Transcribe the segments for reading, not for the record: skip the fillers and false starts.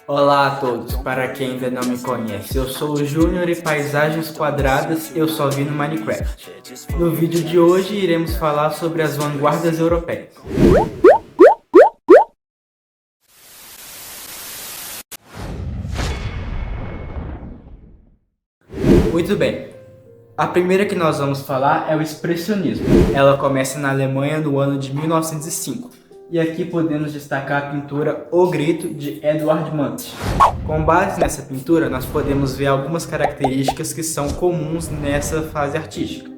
Olá a todos, para quem ainda não me conhece, eu sou o Júnior e paisagens quadradas eu só vi no Minecraft. No vídeo de hoje iremos falar sobre as vanguardas europeias. Muito bem, a primeira que nós vamos falar é o expressionismo. Ela começa na Alemanha no ano de 1905. E aqui podemos destacar a pintura O Grito, de Edvard Munch. Com base nessa pintura, nós podemos ver algumas características que são comuns nessa fase artística,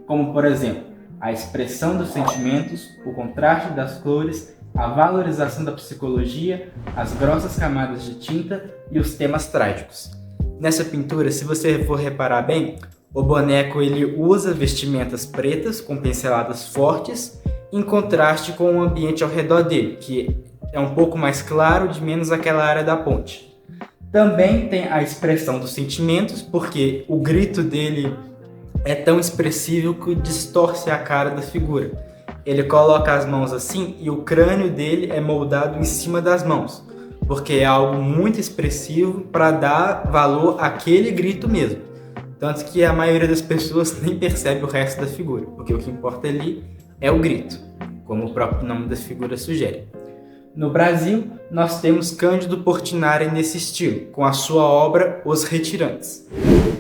como, por exemplo, a expressão dos sentimentos, o contraste das cores, a valorização da psicologia, as grossas camadas de tinta e os temas trágicos. Nessa pintura, se você for reparar bem, o boneco ele usa vestimentas pretas com pinceladas fortes, em contraste com o ambiente ao redor dele, que é um pouco mais claro, de menos aquela área da ponte. Também tem a expressão dos sentimentos, porque o grito dele é tão expressivo que distorce a cara da figura. Ele coloca as mãos assim e o crânio dele é moldado em cima das mãos, porque é algo muito expressivo para dar valor àquele grito mesmo. Tanto que a maioria das pessoas nem percebe o resto da figura, porque o que importa ali é o grito, como o próprio nome da figura sugere. No Brasil, nós temos Cândido Portinari nesse estilo, com a sua obra Os Retirantes.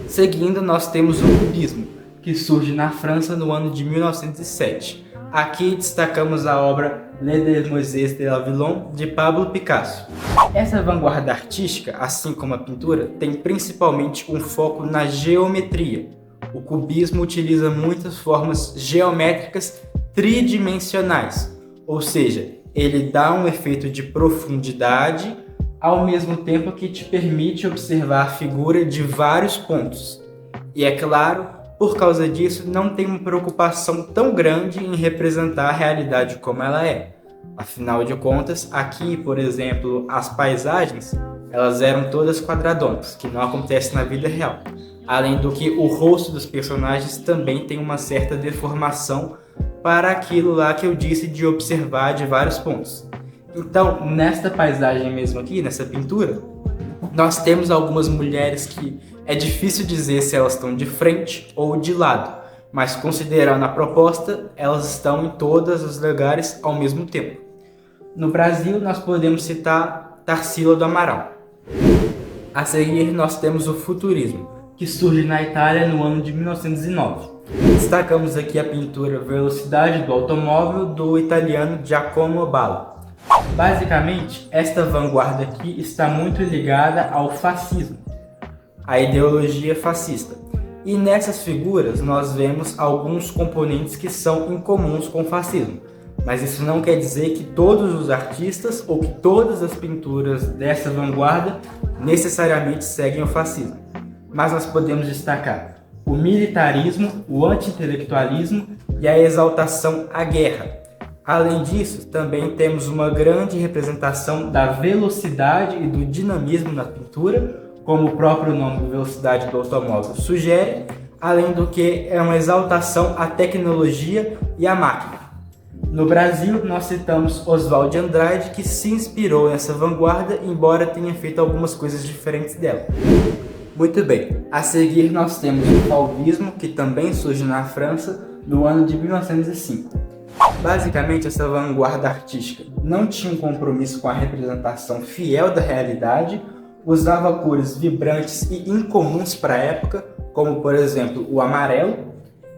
Seguindo, nós temos o Cubismo, que surge na França no ano de 1907. Aqui destacamos a obra Les Demoiselles de la Ville, de Pablo Picasso. Essa vanguarda artística, assim como a pintura, tem principalmente um foco na geometria. O cubismo utiliza muitas formas geométricas tridimensionais, ou seja, ele dá um efeito de profundidade ao mesmo tempo que te permite observar a figura de vários pontos. E é claro, por causa disso, não tem uma preocupação tão grande em representar a realidade como ela é. Afinal de contas, aqui, por exemplo, as paisagens, elas eram todas quadradonas, que não acontece na vida real. Além do que o rosto dos personagens também tem uma certa deformação para aquilo lá que eu disse de observar de vários pontos. Então, nesta paisagem mesmo aqui, nessa pintura, nós temos algumas mulheres que é difícil dizer se elas estão de frente ou de lado, mas considerando a proposta, elas estão em todos os lugares ao mesmo tempo. No Brasil, nós podemos citar Tarsila do Amaral. A seguir, nós temos o futurismo, que surge na Itália no ano de 1909. Destacamos aqui a pintura Velocidade do Automóvel, do italiano Giacomo Balla. Basicamente, esta vanguarda aqui está muito ligada ao fascismo, à ideologia fascista. E nessas figuras nós vemos alguns componentes que são incomuns com o fascismo. Mas isso não quer dizer que todos os artistas ou que todas as pinturas dessa vanguarda necessariamente seguem o fascismo. Mas nós podemos destacar o militarismo, o anti-intelectualismo e a exaltação à guerra. Além disso, também temos uma grande representação da velocidade e do dinamismo na pintura, como o próprio nome Velocidade do Automóvel sugere, além do que é uma exaltação à tecnologia e à máquina. No Brasil, nós citamos Oswald de Andrade, que se inspirou nessa vanguarda, embora tenha feito algumas coisas diferentes dela. Muito bem, a seguir nós temos o fauvismo, que também surge na França no ano de 1905. Basicamente, essa vanguarda artística não tinha um compromisso com a representação fiel da realidade, usava cores vibrantes e incomuns para a época, como por exemplo o amarelo,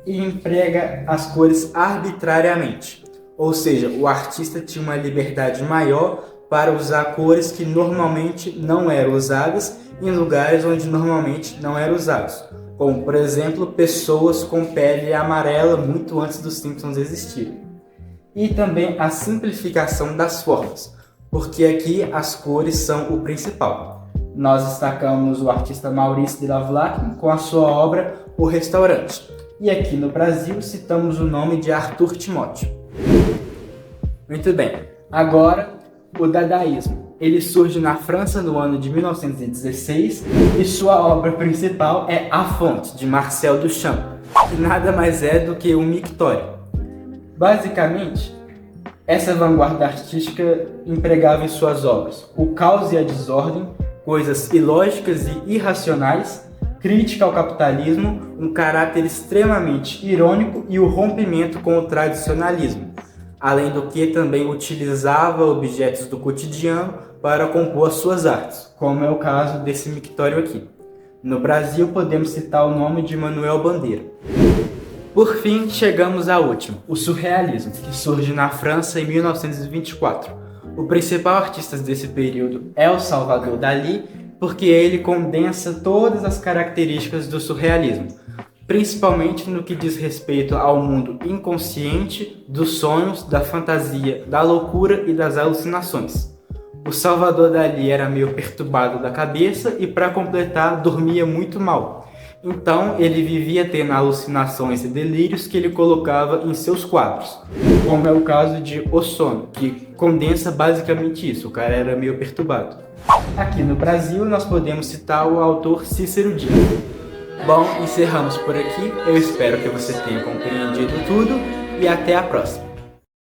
e emprega as cores arbitrariamente. Ou seja, o artista tinha uma liberdade maior para usar cores que normalmente não eram usadas em lugares onde normalmente não eram usados, como por exemplo pessoas com pele amarela muito antes dos Simpsons existirem. E também a simplificação das formas, porque aqui as cores são o principal. Nós destacamos o artista Maurice Delaplace com a sua obra O Restaurante. E aqui no Brasil citamos o nome de Arthur Timóteo. Muito bem, agora o dadaísmo. Ele surge na França no ano de 1916 e sua obra principal é A Fonte, de Marcel Duchamp, que nada mais é do que um mictório. Basicamente, Essa vanguarda artística empregava em suas obras o caos e a desordem, coisas ilógicas e irracionais, crítica ao capitalismo, um caráter extremamente irônico e o rompimento com o tradicionalismo, além do que também utilizava objetos do cotidiano para compor as suas artes, como é o caso desse mictório aqui. No Brasil, podemos citar o nome de Manuel Bandeira. Por fim, chegamos à última, o surrealismo, que surge na França em 1924. O principal artista desse período é o Salvador Dalí, porque ele condensa todas as características do surrealismo, principalmente no que diz respeito ao mundo inconsciente, dos sonhos, da fantasia, da loucura e das alucinações. O Salvador Dalí era meio perturbado da cabeça e, para completar, dormia muito mal. Então, ele vivia tendo alucinações e delírios que ele colocava em seus quadros, como é o caso de O Sono, que condensa basicamente isso, o cara era meio perturbado. Aqui no Brasil, nós podemos citar o autor Cícero Dias. Bom, encerramos por aqui, eu espero que você tenha compreendido tudo e até a próxima.